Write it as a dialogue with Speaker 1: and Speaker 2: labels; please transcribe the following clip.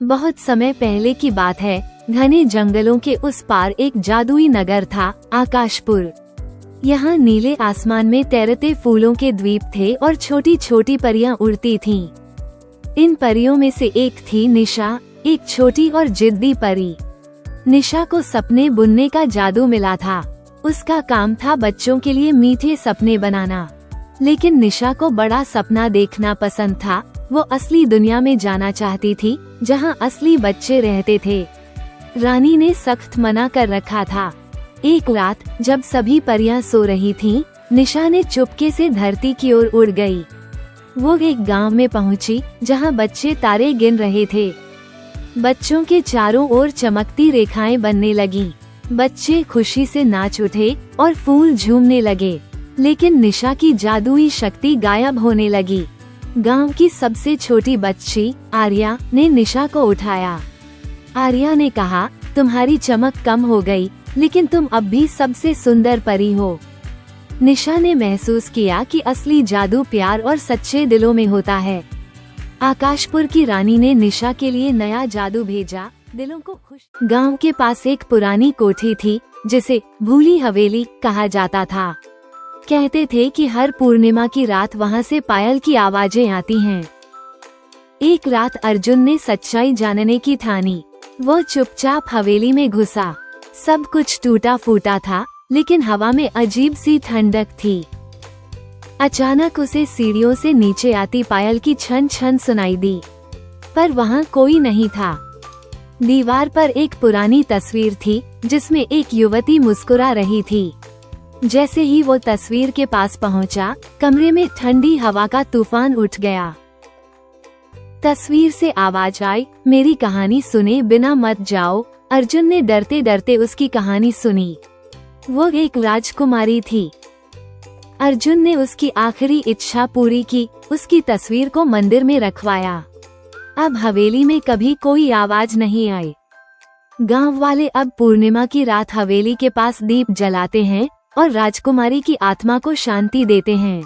Speaker 1: बहुत समय पहले की बात है। घने जंगलों के उस पार एक जादुई नगर था, आकाशपुर। यहाँ नीले आसमान में तैरते फूलों के द्वीप थे और छोटी छोटी परियां उड़ती थीं। इन परियों में से एक थी निशा, एक छोटी और जिद्दी परी। निशा को सपने बुनने का जादू मिला था। उसका काम था बच्चों के लिए मीठे सपने बनाना। लेकिन निशा को बड़ा सपना देखना पसंद था। वो असली दुनिया में जाना चाहती थी, जहाँ असली बच्चे रहते थे। रानी ने सख्त मना कर रखा था। एक रात जब सभी परियां सो रही थीं, निशा ने चुपके से धरती की ओर उड़ गई। वो एक गांव में पहुंची, जहां बच्चे तारे गिन रहे थे। बच्चों के चारों ओर चमकती रेखाएं बनने लगीं। बच्चे खुशी से नाच उठे और फूल झूमने लगे। लेकिन निशा की जादुई शक्ति गायब होने लगी। गांव की सबसे छोटी बच्ची आर्या ने निशा को उठाया। आर्या ने कहा, तुम्हारी चमक कम हो गई, लेकिन तुम अब भी सबसे सुंदर परी हो। निशा ने महसूस किया कि असली जादू प्यार और सच्चे दिलों में होता है। आकाशपुर की रानी ने निशा के लिए नया जादू भेजा, दिलों को खुश। गांव के पास एक पुरानी कोठी थी, जिसे भूली हवेली कहा जाता था। कहते थे कि हर पूर्णिमा की रात वहां से पायल की आवाजें आती हैं। एक रात अर्जुन ने सच्चाई जानने की ठानी। वो चुपचाप हवेली में घुसा। सब कुछ टूटा फूटा था, लेकिन हवा में अजीब सी ठंडक थी। अचानक उसे सीढ़ियों से नीचे आती पायल की छन छन सुनाई दी, पर वहाँ कोई नहीं था। दीवार पर एक पुरानी तस्वीर थी, जिसमें एक युवती मुस्कुरा रही थी। जैसे ही वो तस्वीर के पास पहुंचा, कमरे में ठंडी हवा का तूफान उठ गया। तस्वीर से आवाज आई, मेरी कहानी सुने बिना मत जाओ। अर्जुन ने डरते डरते उसकी कहानी सुनी। वो एक राजकुमारी थी। अर्जुन ने उसकी आखिरी इच्छा पूरी की, उसकी तस्वीर को मंदिर में रखवाया। अब हवेली में कभी कोई आवाज नहीं आई। गांव वाले अब पूर्णिमा की रात हवेली के पास दीप जलाते हैं और राजकुमारी की आत्मा को शांति देते हैं।